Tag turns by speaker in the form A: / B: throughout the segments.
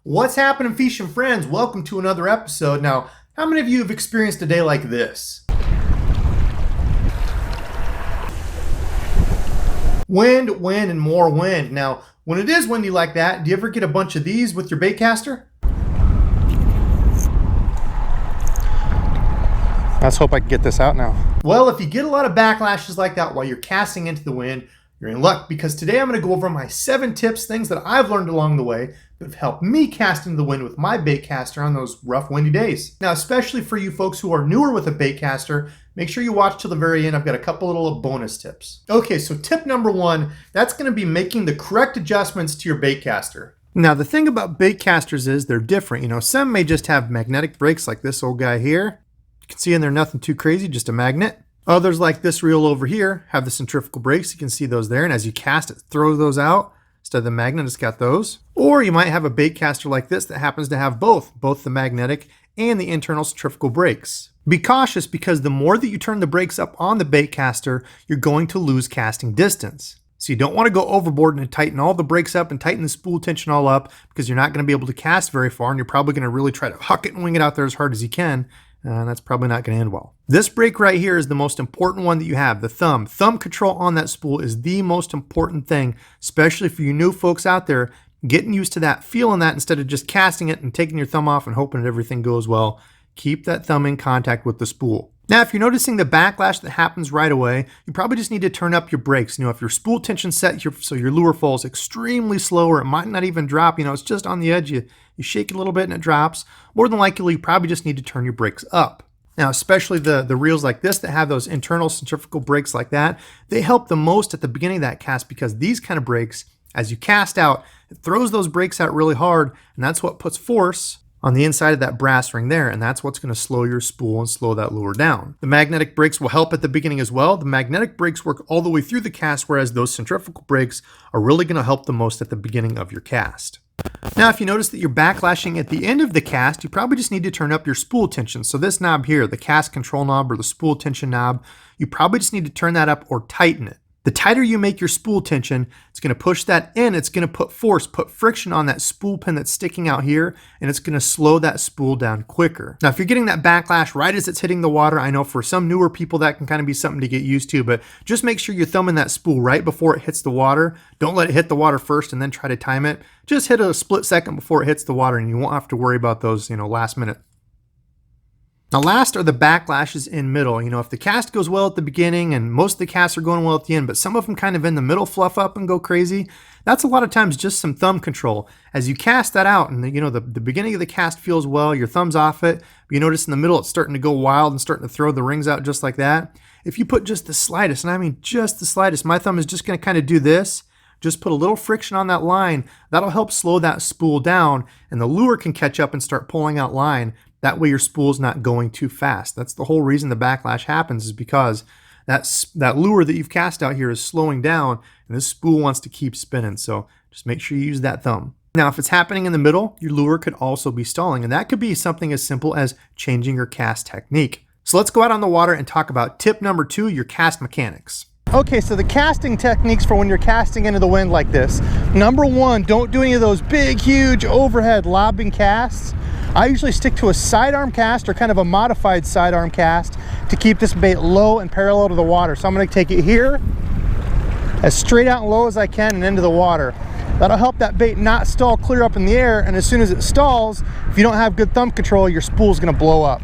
A: What's happening, fishing friends? Welcome to another episode. Now, how many of you have experienced a day like this? Wind, and more wind. Now, when it is windy like that, do you ever get a bunch of these with your baitcaster?
B: Let's hope I can get this out now.
A: Well, if you get a lot of backlashes like that while you're casting into the wind, you're in luck, because today I'm going to go over my 7 tips, things that I've learned along the way that have helped me cast into the wind with my baitcaster on those rough, windy days. Now, especially for you folks who are newer with a baitcaster, make sure you watch till the very end. I've got a couple little bonus tips. Okay, so tip number 1, that's going to be making the correct adjustments to your baitcaster. Now, the thing about baitcasters is they're different. You know, some may just have magnetic brakes like this old guy here. You can see in there nothing too crazy, just a magnet. Others, like this reel over here, have the centrifugal brakes. You can see those there, and as you cast it, throw those out. Instead of the magnet, it's got those. Or you might have a baitcaster like this that happens to have both the magnetic and the internal centrifugal brakes. Be cautious, because the more that you turn the brakes up on the baitcaster, you're going to lose casting distance. So you don't want to go overboard and tighten all the brakes up and tighten the spool tension all up, because you're not going to be able to cast very far, and you're probably going to really try to huck it and wing it out there as hard as you can. That's probably not going to end well. This brake right here is the most important one that you have, the thumb. Thumb control on that spool is the most important thing, especially for you new folks out there, getting used to that, feeling that instead of just casting it and taking your thumb off and hoping that everything goes well. Keep that thumb in contact with the spool. Now, if you're noticing the backlash that happens right away, you probably just need to turn up your brakes. You know, if your spool tension set so your lure falls extremely slow, or it might not even drop, you know, it's just on the edge, you shake it a little bit and it drops, more than likely you probably just need to turn your brakes up. Now, especially the reels like this that have those internal centrifugal brakes like that, they help the most at the beginning of that cast, because these kind of brakes, as you cast out, it throws those brakes out really hard, and that's what puts force on the inside of that brass ring there, and that's what's going to slow your spool and slow that lure down. The magnetic brakes will help at the beginning as well. The magnetic brakes work all the way through the cast, whereas those centrifugal brakes are really going to help the most at the beginning of your cast. Now, if you notice that you're backlashing at the end of the cast, you probably just need to turn up your spool tension. So this knob here, the cast control knob or the spool tension knob, you probably just need to turn that up or tighten it. The tighter you make your spool tension, it's going to push that in, it's going to put friction on that spool pin that's sticking out here, and it's going to slow that spool down quicker. Now, if you're getting that backlash right as it's hitting the water, I know for some newer people that can kind of be something to get used to, but just make sure you're thumbing that spool right before it hits the water. Don't let it hit the water first and then try to time it. Just hit a split second before it hits the water, and you won't have to worry about those, last minute. Now, last are the backlashes in middle. You know, if the cast goes well at the beginning, and most of the casts are going well at the end, but some of them kind of in the middle fluff up and go crazy, that's a lot of times just some thumb control. As you cast that out, and the beginning of the cast feels well, your thumb's off it, but you notice in the middle it's starting to go wild and starting to throw the rings out just like that. If you put just the slightest, and I mean just the slightest, my thumb is just going to kind of do this, just put a little friction on that line, that'll help slow that spool down, and the lure can catch up and start pulling out line. That way your spool's not going too fast. That's the whole reason the backlash happens, is because that lure that you've cast out here is slowing down, and this spool wants to keep spinning. So just make sure you use that thumb. Now, if it's happening in the middle, your lure could also be stalling, and that could be something as simple as changing your cast technique. So let's go out on the water and talk about tip number 2, your cast mechanics. Okay, so the casting techniques for when you're casting into the wind like this. Number 1, don't do any of those big, huge overhead lobbing casts. I usually stick to a sidearm cast, or kind of a modified sidearm cast, to keep this bait low and parallel to the water. So I'm going to take it here, as straight out and low as I can, and into the water. That'll help that bait not stall clear up in the air, and as soon as it stalls, if you don't have good thumb control, your spool's going to blow up.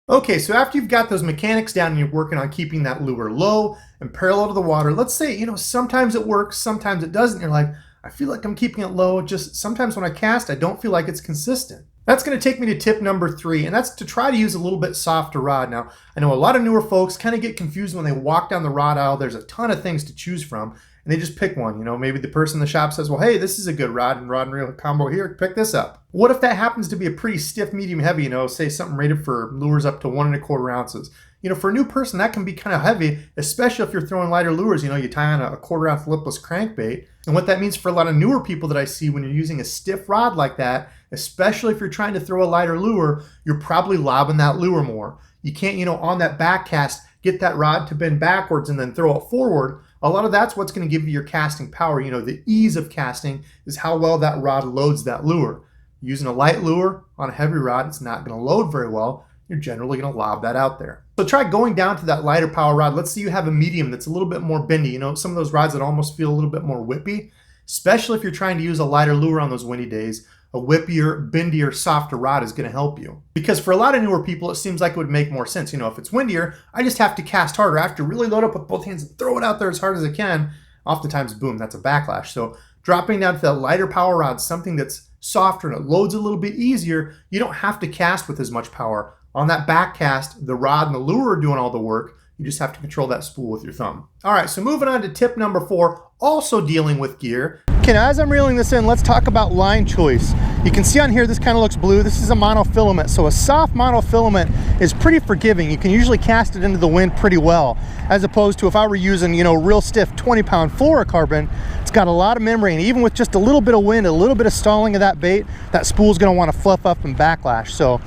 A: Okay, so after you've got those mechanics down and you're working on keeping that lure low and parallel to the water, let's say, sometimes it works, sometimes it doesn't. You're like, I feel like I'm keeping it low, just sometimes when I cast, I don't feel like it's consistent. That's going to take me to tip number 3, and that's to try to use a little bit softer rod. Now, I know a lot of newer folks kind of get confused when they walk down the rod aisle. There's a ton of things to choose from, and they just pick one. Maybe the person in the shop says, well, hey, this is a good rod and reel combo here, pick this up. What if that happens to be a pretty stiff, medium, heavy, say something rated for lures up to 1 1/4 ounces? for a new person, that can be kind of heavy, especially if you're throwing lighter lures. You tie on a 1/4 ounce lipless crankbait. And what that means for a lot of newer people that I see, when you're using a stiff rod like that, especially if you're trying to throw a lighter lure, you're probably lobbing that lure more. You can't, on that back cast, get that rod to bend backwards and then throw it forward. A lot of that's what's going to give you your casting power. The ease of casting is how well that rod loads that lure. Using a light lure on a heavy rod, it's not going to load very well. You're generally going to lob that out there. So try going down to that lighter power rod. Let's say you have a medium that's a little bit more bendy. Some of those rods that almost feel a little bit more whippy, especially if you're trying to use a lighter lure on those windy days. A whippier, bendier, softer rod is going to help you. Because for a lot of newer people, it seems like it would make more sense. If it's windier, I just have to cast harder. I have to really load up with both hands and throw it out there as hard as I can. Oftentimes, boom, that's a backlash. So dropping down to that lighter power rod, something that's softer and it loads a little bit easier, you don't have to cast with as much power. On that back cast, the rod and the lure are doing all the work. You just have to control that spool with your thumb. All right, so moving on to tip number 4, also dealing with gear.
B: Okay, now as I'm reeling this in, let's talk about line choice. You can see on here, this kind of looks blue. This is a monofilament. So a soft monofilament is pretty forgiving. You can usually cast it into the wind pretty well, as opposed to if I were using, real stiff 20-pound fluorocarbon. It's got a lot of memory, and even with just a little bit of wind, a little bit of stalling of that bait, that spool's gonna wanna fluff up and backlash. So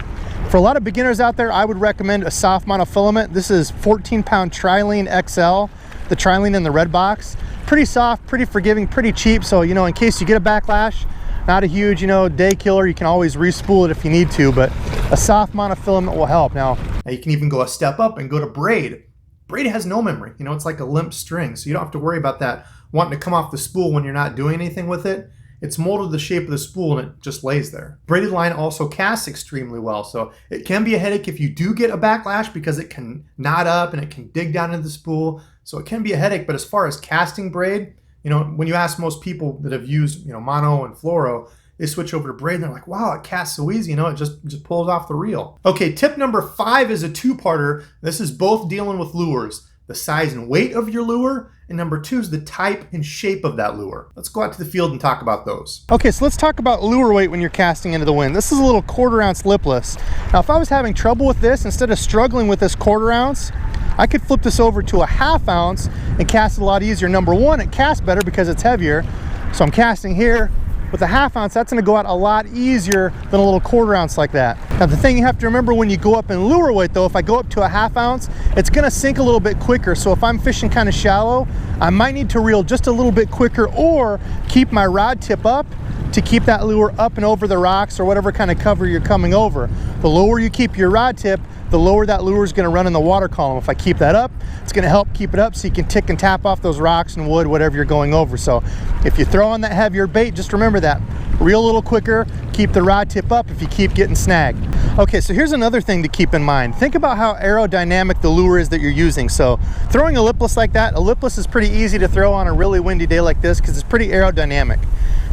B: for a lot of beginners out there, I would recommend a soft monofilament. This is 14-pound Trilene XL, the Trilene in the red box. Pretty soft, pretty forgiving, pretty cheap. So, in case you get a backlash, not a huge, day killer. You can always re-spool it if you need to, but a soft monofilament will help. Now,
A: you can even go a step up and go to braid. Braid has no memory. It's like a limp string, so you don't have to worry about that wanting to come off the spool when you're not doing anything with it. It's molded the shape of the spool and it just lays there. Braided line also casts extremely well, so it can be a headache if you do get a backlash because it can knot up and it can dig down into the spool. So it can be a headache, but as far as casting braid, when you ask most people that have used, mono and fluoro, they switch over to braid and they're like, wow, it casts so easy, it just pulls off the reel. Okay, tip number 5 is a 2-parter. This is both dealing with lures. The size and weight of your lure, and number 2 is the type and shape of that lure. Let's go out to the field and talk about those.
B: Okay, so let's talk about lure weight when you're casting into the wind. This is a little 1/4 ounce lipless. Now, if I was having trouble with this, instead of struggling with this 1/4 ounce, I could flip this over to a 1/2 ounce and cast it a lot easier. Number 1, it casts better because it's heavier. So I'm casting here. With a 1/2 ounce, that's gonna go out a lot easier than a little 1/4 ounce like that. Now, the thing you have to remember when you go up in lure weight though, if I go up to a 1/2 ounce, it's gonna sink a little bit quicker. So if I'm fishing kind of shallow, I might need to reel just a little bit quicker or keep my rod tip up to keep that lure up and over the rocks or whatever kind of cover you're coming over. The lower you keep your rod tip, the lower that lure is gonna run in the water column. If I keep that up, it's gonna help keep it up so you can tick and tap off those rocks and wood, whatever you're going over. So if you throw on that heavier bait, just remember that. Reel a little quicker, keep the rod tip up if you keep getting snagged. Okay, so here's another thing to keep in mind. Think about how aerodynamic the lure is that you're using. So throwing a lipless like that, a lipless is pretty easy to throw on a really windy day like this because it's pretty aerodynamic.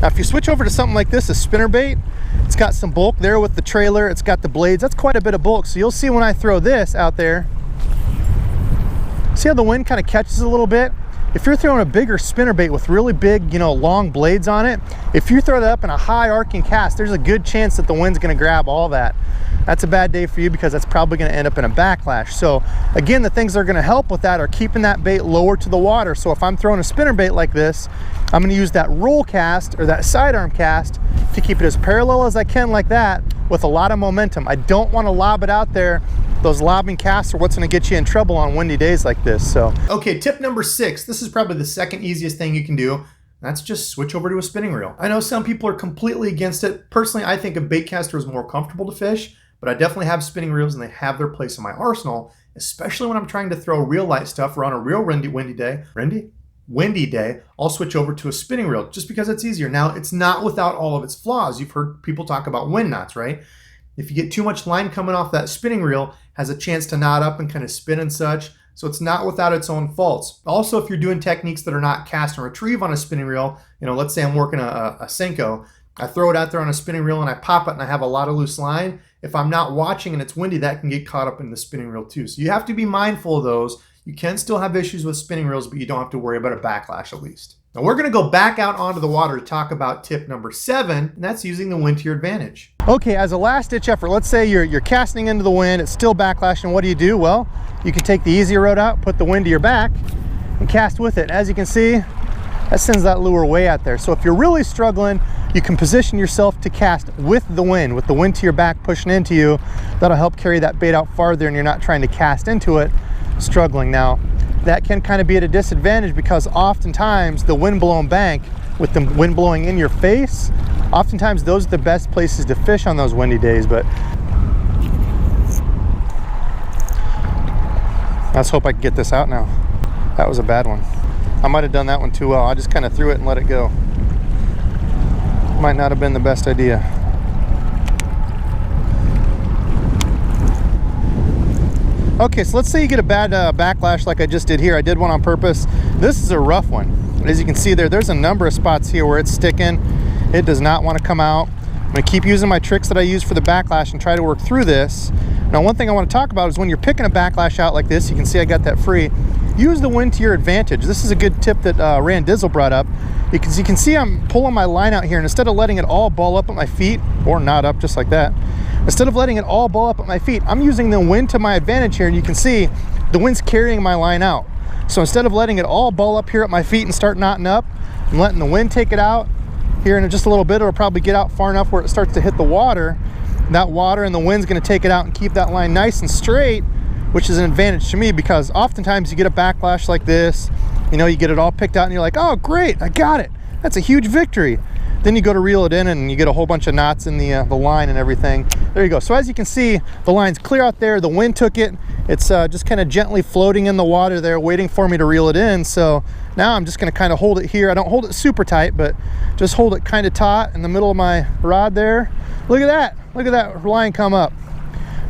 B: Now, if you switch over to something like this, a spinnerbait, it's got some bulk there with the trailer, it's got the blades, that's quite a bit of bulk. So you'll see when I throw this out there, see how the wind kind of catches a little bit? If you're throwing a bigger spinnerbait with really big, long blades on it, if you throw that up in a high arcing cast, there's a good chance that the wind's gonna grab all that. That's a bad day for you because that's probably gonna end up in a backlash. So again, the things that are gonna help with that are keeping that bait lower to the water. So if I'm throwing a spinnerbait like this, I'm gonna use that roll cast or that sidearm cast to keep it as parallel as I can like that with a lot of momentum. I don't wanna lob it out there. Those lobbing casts are what's gonna get you in trouble on windy days like this, so.
A: Okay, tip number 6. This is probably the second easiest thing you can do. That's just switch over to a spinning reel. I know some people are completely against it. Personally, I think a baitcaster is more comfortable to fish, but I definitely have spinning reels and they have their place in my arsenal, especially when I'm trying to throw real light stuff or on a real windy day, I'll switch over to a spinning reel just because it's easier. Now, it's not without all of its flaws. You've heard people talk about wind knots, right? If you get too much line coming off that spinning reel, has a chance to knot up and kind of spin and such. So it's not without its own faults. Also, if you're doing techniques that are not cast and retrieve on a spinning reel, let's say I'm working a Senko, I throw it out there on a spinning reel and I pop it and I have a lot of loose line. If I'm not watching and it's windy, that can get caught up in the spinning reel too. So you have to be mindful of those. You can still have issues with spinning reels, but you don't have to worry about a backlash at least. Now we're gonna go back out onto the water to talk about tip number 7, and that's using the wind to your advantage.
B: Okay, as a last ditch effort, let's say you're casting into the wind, it's still backlashing. What do? Well, you can take the easier road out, put the wind to your back, and cast with it. As you can see, that sends that lure way out there. So if you're really struggling, you can position yourself to cast with the wind to your back pushing into you. That'll help carry that bait out farther, and you're not trying to cast into it struggling. Now, that can kind of be at a disadvantage because oftentimes the wind blown bank with the wind blowing in your face, oftentimes those are the best places to fish on those windy days. But let's hope I can get this out now. That was a bad one. I might have done that one too well. I just kind of threw it and let it go. Might not have been the best idea. Okay, so let's say you get a bad backlash like I just did here. I did one on purpose. This is a rough one. As you can see there's a number of spots here where it's sticking. It does not want to come out. I'm going to keep using my tricks that I use for the backlash and try to work through this. Now, one thing I want to talk about is when you're picking a backlash out like this, you can see I got that free. Use the wind to your advantage. This is a good tip that Rand Dizzle brought up. Because you can see I'm pulling my line out here, and instead of letting it all ball up at my feet, or not up just like that, instead of letting it all ball up at my feet, I'm using the wind to my advantage here, and you can see the wind's carrying my line out. So instead of letting it all ball up here at my feet and start knotting up, I'm letting the wind take it out. Here in just a little bit, it'll probably get out far enough where it starts to hit the water. That water and the wind's going to take it out and keep that line nice and straight, which is an advantage to me because oftentimes you get a backlash like this, you know, you get it all picked out and you're like, oh great, I got it. That's a huge victory. Then you go to reel it in and you get a whole bunch of knots in the line and everything. There you go. So as you can see, the line's clear out there. The wind took it. It's just kind of gently floating in the water there, waiting for me to reel it in. So now I'm just going to kind of hold it here. I don't hold it super tight, but just hold it kind of taut in the middle of my rod there. Look at that. Look at that line come up.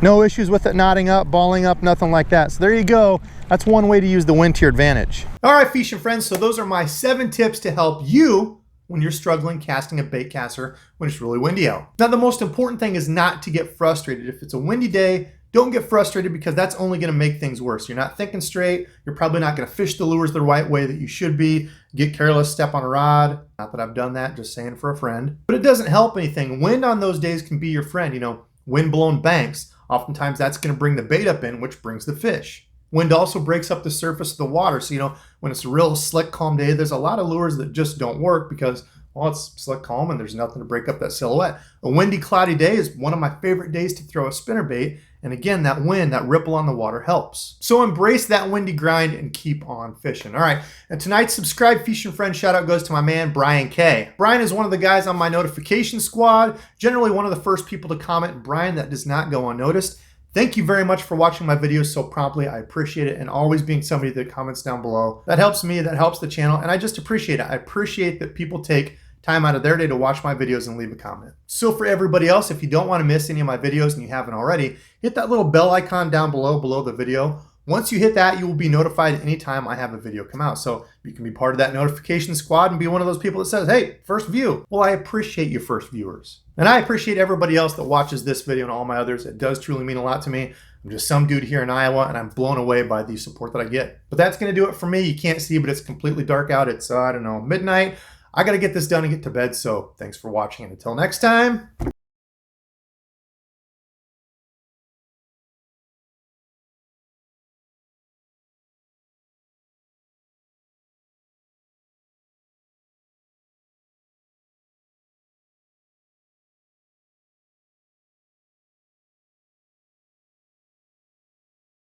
B: No issues with it knotting up, balling up, nothing like that. So there you go. That's one way to use the wind to your advantage.
A: All right, fishing friends. So those are my 7 tips to help you when you're struggling casting a baitcaster when it's really windy out. Now, the most important thing is not to get frustrated. If it's a windy day, don't get frustrated because that's only going to make things worse. You're not thinking straight. You're probably not going to fish the lures the right way that you should be. Get careless, step on a rod. Not that I've done that, just saying for a friend. But it doesn't help anything. Wind on those days can be your friend. You know, wind-blown banks. Oftentimes that's going to bring the bait up in, which brings the fish. Wind also breaks up the surface of the water. So, you know, when it's a real slick, calm day, there's a lot of lures that just don't work because, well, it's slick, calm, and there's nothing to break up that silhouette. A windy, cloudy day is one of my favorite days to throw a spinnerbait. And again, that wind, that ripple on the water helps. So embrace that windy grind and keep on fishing. All right, and tonight's subscribe fishing friend shout out goes to my man, Brian K. Brian is one of the guys on my notification squad, generally one of the first people to comment. Brian, that does not go unnoticed. Thank you very much for watching my videos so promptly. I appreciate it, and always being somebody that comments down below. That helps me, that helps the channel, and I just appreciate it. I appreciate that people take time out of their day to watch my videos and leave a comment. So for everybody else, if you don't want to miss any of my videos and you haven't already, hit that little bell icon down below the video. Once you hit that, you will be notified anytime I have a video come out. So you can be part of that notification squad and be one of those people that says, hey, first view. Well, I appreciate you first viewers. And I appreciate everybody else that watches this video and all my others. It does truly mean a lot to me. I'm just some dude here in Iowa, and I'm blown away by the support that I get. But that's going to do it for me. You can't see, but it's completely dark out. It's, I don't know, midnight. I got to get this done and get to bed. So thanks for watching. And until next time.